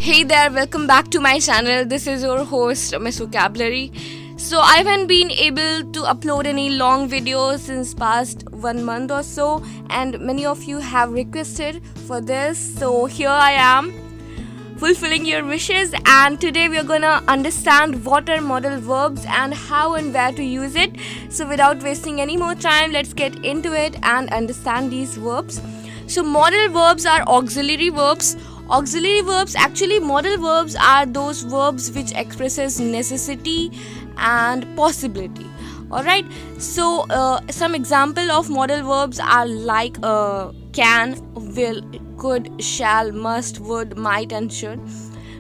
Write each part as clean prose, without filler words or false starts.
Hey there, welcome back to my channel. This is your host, Miss Vocabulary. So I haven't been able to upload any long videos since past 1 month or so, and many of you have requested for this. So here I am, fulfilling your wishes, and today we are gonna understand what are modal verbs and how and where to use it. So without wasting any more time, let's get into it and understand these verbs. So modal verbs are auxiliary verbs. Auxiliary verbs, actually modal verbs are those verbs which expresses necessity and possibility. Alright, so some example of modal verbs are like can, will, could, shall, must, would, might and should.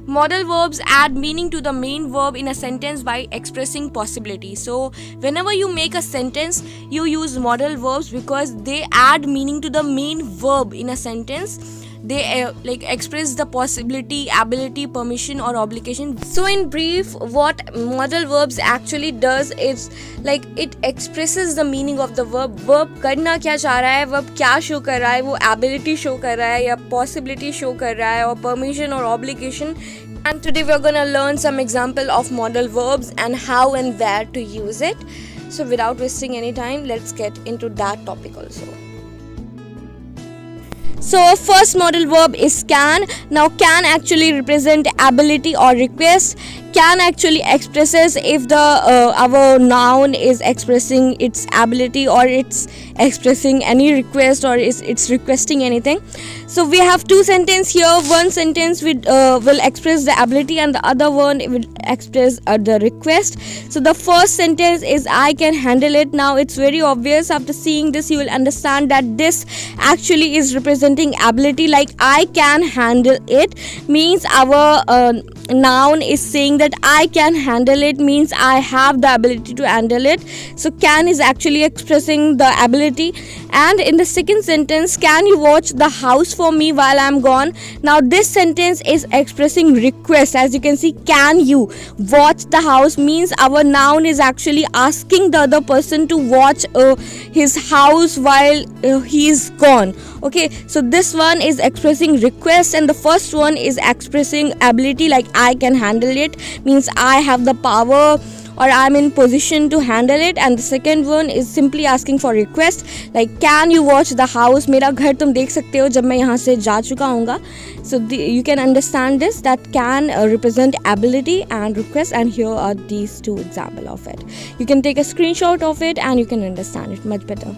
Modal verbs add meaning to the main verb in a sentence by expressing possibility. So whenever you make a sentence, you use modal verbs because they add meaning to the main verb in a sentence. They express the possibility, ability, permission or obligation. So in brief, what modal verbs actually does is it expresses the meaning of the verb. Verb करना क्या चाह रहा है, verb क्या show कर रहा है, वो ability show कर रहा है या possibility show कर रहा है और permission or obligation. And today we are gonna learn some example of modal verbs and how and where to use it. So without wasting any time, let's get into that topic also. So first modal verb is can. Now can actually represent ability or request. Can actually expresses if the our noun is expressing its ability or it's expressing any request or it's requesting anything. So we have two sentences here. One sentence will express the ability and the other one will express the request. So the first sentence is I can handle it. Now it's very obvious. After seeing this, you will understand that this actually is representing ability. Like I can handle it means our noun is saying that I can handle it means I have the ability to handle it. So can is actually expressing the ability. And in the second sentence, can you watch the house for me while I'm gone? Now this sentence is expressing request. As you can see, can you watch the house means our noun is actually asking the other person to watch his house while he is gone. Okay, so this one is expressing request and the first one is expressing ability, like I can handle it means I have the power or I'm in position to handle it. And the second one is simply asking for request, like can you watch the house, मेरा घर तुम देख सकते हो जब मैं यहाँ से जा चुका हूँगा. So you can understand this, that can represent ability and request, and here are these two examples of it. You can take a screenshot of it and you can understand it much better.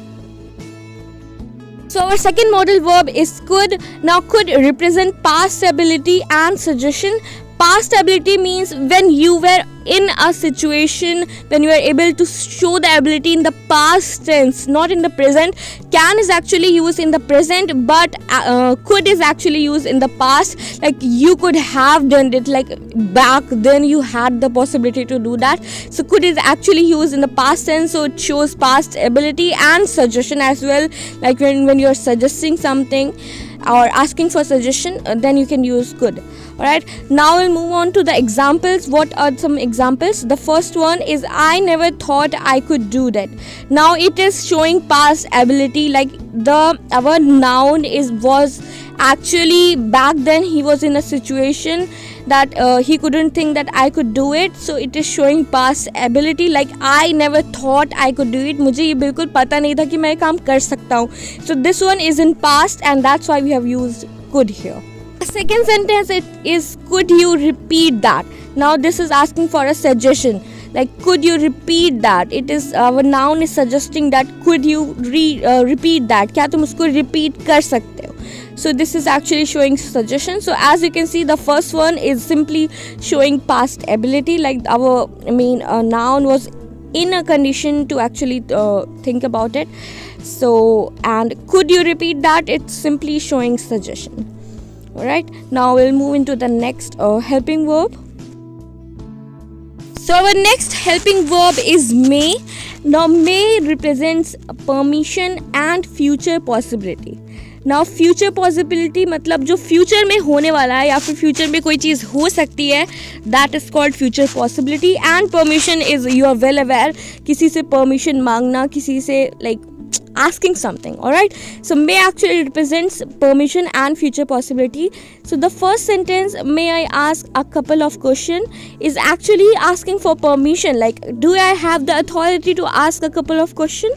So our second modal verb is could. Now could represent past ability and suggestion. Past ability means when you were in a situation, when you are able to show the ability in the past tense, not in the present. Can is actually used in the present, but could is actually used in the past. Like you could have done it, like back then you had the possibility to do that. So could is actually used in the past tense, so it shows past ability and suggestion as well. Like when you're suggesting something or asking for suggestion, then you can use could. Alright, now we'll move on to the examples. What are some examples? The first one is I never thought I could do that. Now it is showing past ability, like our noun was actually back then he was in a situation that he couldn't think that I could do it, so it is showing past ability, like I never thought I could do it. मुझे ये बिल्कुल पता नहीं था कि मैं ये काम कर सकता हूँ. So this one is in past and that's why we have used could here. The second sentence it is could you repeat that. Now this is asking for a suggestion, like could you repeat that. It is our noun is suggesting that could you repeat that, क्या तुम उसको repeat कर सकते हो. So this is actually showing suggestion. So as you can see, the first one is simply showing past ability, like our noun was in a condition to actually think about it. So and could you repeat that, it's simply showing suggestion. Alright, now we'll move into the next helping verb. So our next helping verb is may. Now may represents permission and future possibility. Now future possibility मतलब जो future में होने वाला है या फिर future में कोई चीज़ हो सकती है, that is called future possibility. And permission is, you are well aware, किसी से permission मांगना, किसी से like asking something. All right, so may actually represents permission and future possibility. So the first sentence, may I ask a couple of questions, is actually asking for permission, like do I have the authority to ask a couple of questions.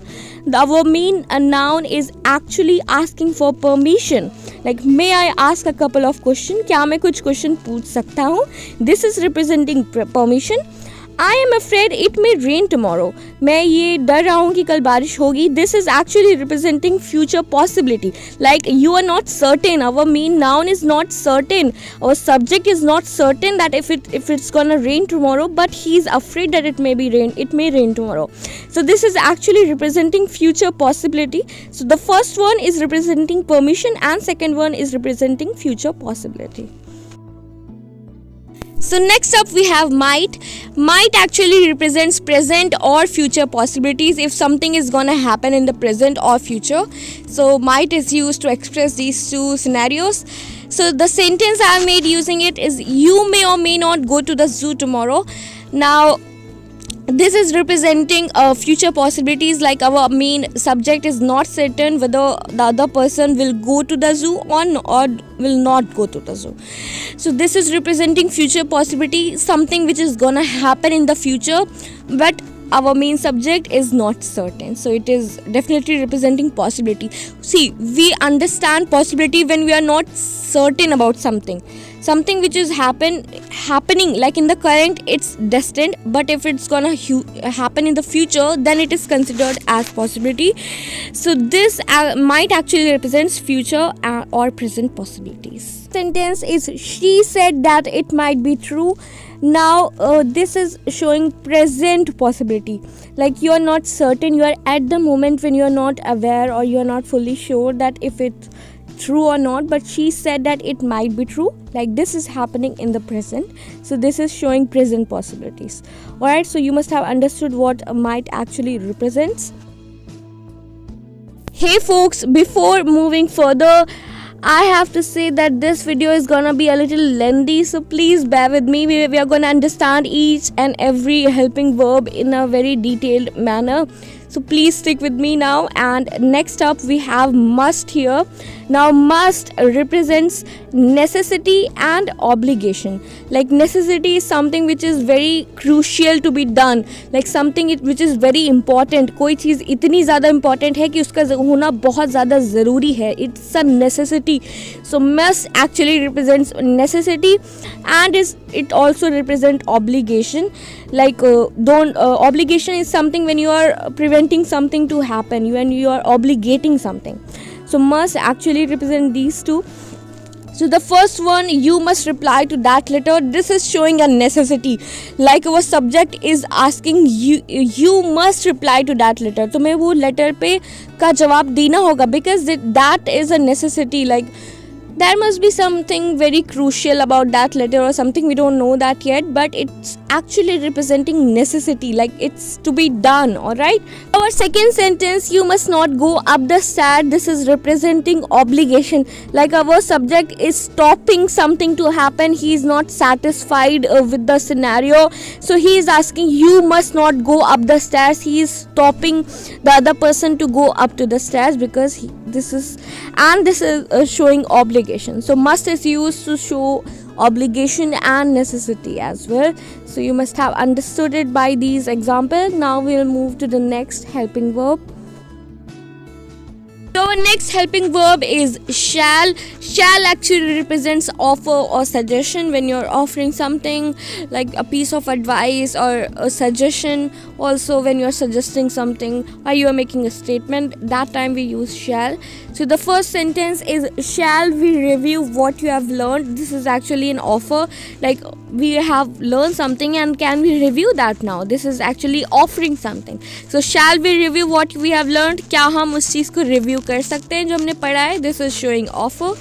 Our main noun is actually asking for permission, like may I ask a couple of questions, क्या मैं कुछ question पूछ सकता हूँ. This is representing permission. I am afraid it may rain tomorrow. मैं ये डर रहा हूँ कि कल बारिश होगी. This is actually representing future possibility. Like you are not certain. Our main noun is not certain. Our subject is not certain that if it's gonna rain tomorrow, but he is afraid that it may rain tomorrow. So this is actually representing future possibility. So the first one is representing permission and second one is representing future possibility. So next up we have might. Might actually represents present or future possibilities if something is gonna happen in the present or future. So might is used to express these two scenarios. So the sentence I have made using it is you may or may not go to the zoo tomorrow. Now this is representing future possibilities, like our main subject is not certain whether the other person will go to the zoo or will not go to the zoo. So this is representing future possibility, something which is gonna happen in the future, but our main subject is not certain. So it is definitely representing possibility. See, we understand possibility when we are not certain about something which is happening, like in the current it's destined, but if it's gonna happen in the future, then it is considered as possibility. So this might actually represents future or present possibilities. Sentence is she said that it might be true. Now this is showing present possibility, like you are not certain, you are at the moment when you are not aware or you are not fully sure that if it's true or not, but she said that it might be true, like this is happening in the present. So this is showing present possibilities. Alright, so you must have understood what might actually represents. Hey folks, before moving further, I have to say that this video is gonna be a little lengthy, so please bear with me. We are gonna understand each and every helping verb in a very detailed manner. So please stick with me now. And next up we have must here. Now must represents necessity and obligation. Like necessity is something which is very crucial to be done, like something which is very important. कोई चीज़ इतनी ज़्यादा important है कि उसका होना बहुत ज़्यादा ज़रूरी है. It's a necessity. So must actually represents necessity, and it also represents obligation. Like obligation is something when you are preventing something to happen, when you are obligating something. So must actually represent these two. So the first one, you must reply to that letter. This is showing a necessity, like our subject is asking you must reply to that letter. तुम्हें वो letter पे का जवाब देना होगा, because that is a necessity. Like there must be something very crucial about that letter or something, we don't know that yet, but it's actually representing necessity, like it's to be done. Alright, our second sentence, you must not go up the stairs. This is representing obligation, like our subject is stopping something to happen. He is not satisfied with the scenario, so he is asking you must not go up the stairs. He is stopping the other person to go up to the stairs because this is showing obligation. So must is used to show obligation and necessity as well. So you must have understood it by these examples. Now we'll move to the next helping verb. So our next helping verb is shall. Shall actually represents offer or suggestion when you're offering something, like a piece of advice or a suggestion. Also when you're suggesting something or you are making a statement, that time we use shall. So the first sentence is shall we review what you have learned. This is actually an offer, like we have learned something and can we review that now. This is actually offering something. So shall we review what we have learned, क्या हम उस चीज़ को review कर सकते हैं जो हमने पढ़ा है. This is showing offer.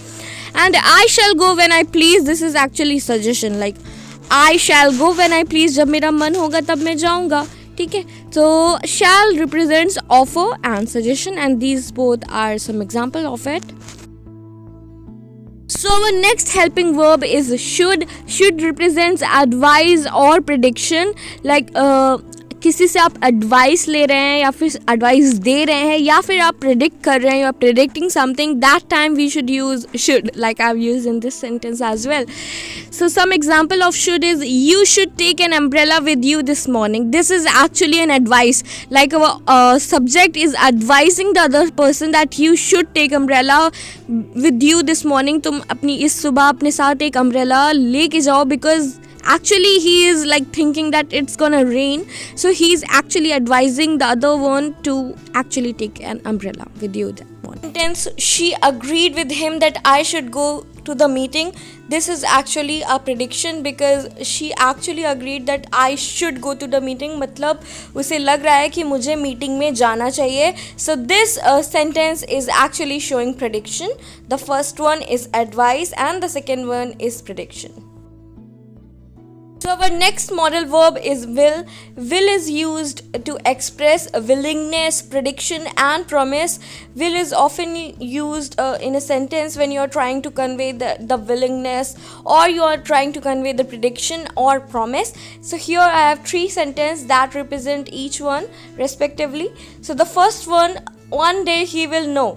And I shall go when I please. This is actually suggestion, like I shall go when I please. जब मेरा मन होगा तब मैं जाऊँगा. ठीक है, so shall represents offer and suggestion, and these both are some example of it. So our next helping verb is should. Should represents advice or prediction, like किसी से आप एडवाइस ले रहे हैं या फिर एडवाइस दे रहे हैं या फिर आप प्रेडिक्ट कर रहे हैं, you are predicting something, that time we should use should, like I've used in this sentence as well. So some example of should is you should take an umbrella with you this morning. This is actually an advice, like our subject is advising the other person that you should take umbrella with you this morning. तुम अपनी इस सुबह अपने साथ एक umbrella लेके जाओ, because actually he is like thinking that it's gonna rain, so he's actually advising the other one to actually take an umbrella with you that morning. Sentence, she agreed with him that I should go to the meeting. This is actually a prediction because she actually agreed that I should go to the meeting. मतलब उसे लग रहा है कि मुझे meeting में जाना चाहिए. So this sentence is actually showing prediction. The first one is advice and the second one is prediction. So our next modal verb is will. Will is used to express a willingness, prediction and promise. Will is often used in a sentence when you are trying to convey the willingness, or you are trying to convey the prediction or promise. So here I have 3 sentences that represent each one respectively. So the first one day he will know.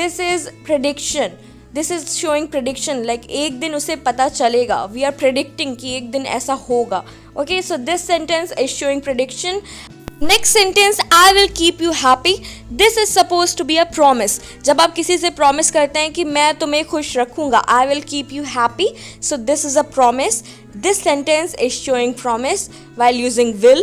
This is prediction. This is showing prediction, like एक दिन उसे पता चलेगा. We are predicting कि एक दिन ऐसा होगा. Okay, so this sentence is showing prediction. Next sentence, I will keep you happy. This is suppose to be a promise. जब आप किसी से प्रॉमिस करते हैं कि मैं तुम्हें खुश रखूंगा, आई will keep you happy, so this is a promise. This sentence is showing promise while using will.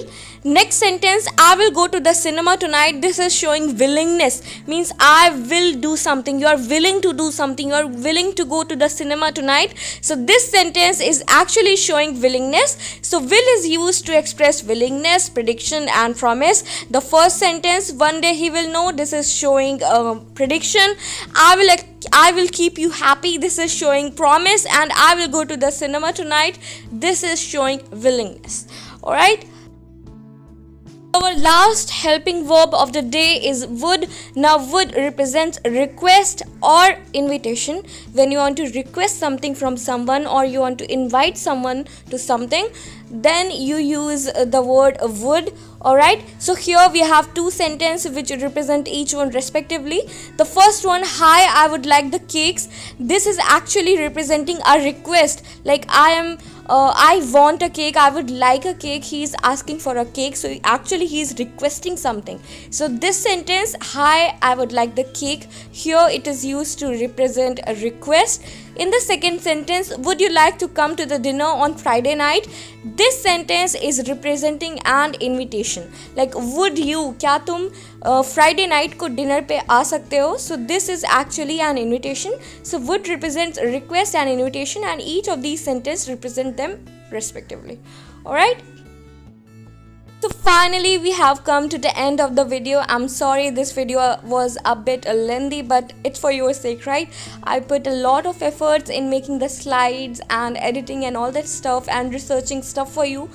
Next sentence, I will go to the cinema tonight. This is showing willingness, means I will do something. You are willing to do something. You are willing to go to the cinema tonight. So this sentence is actually showing willingness. So will is used to express willingness, prediction and promise. The first sentence, one day he will know. This is showing prediction. I will keep you happy. This is showing promise. And I will go to the cinema tonight. This is showing willingness. Alright. Our last helping verb of the day is would. Now would represents request or invitation. When you want to request something from someone or you want to invite someone to something, then you use the word would. Alright, so here we have 2 sentences which represent each one respectively. The first one, hi, I would like the cakes. This is actually representing a request, like I want a cake, I would like a cake. He is asking for a cake, so actually he is requesting something. So this sentence, hi, I would like the cake, here it is used to represent a request. In the second sentence, would you like to come to the dinner on Friday night? This sentence is representing an invitation, like would you, क्या तुम Friday night को dinner पे आ सकते हो? So this is actually an invitation. So would represents request and invitation, and each of these sentences represent them respectively. Alright. So finally we have come to the end of the video. I'm sorry this video was a bit lengthy, but it's for your sake, right? I put a lot of efforts in making the slides and editing and all that stuff and researching stuff for you.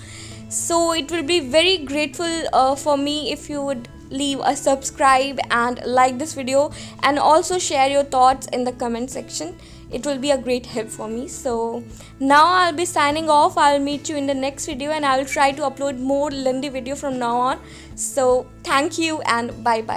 So it will be very grateful for me if you would leave a subscribe and like this video, and also share your thoughts in the comment section. It will be a great help for me. So now I'll be signing off. I'll meet you in the next video, and I'll try to upload more lengthy video from now on. So thank you and bye bye.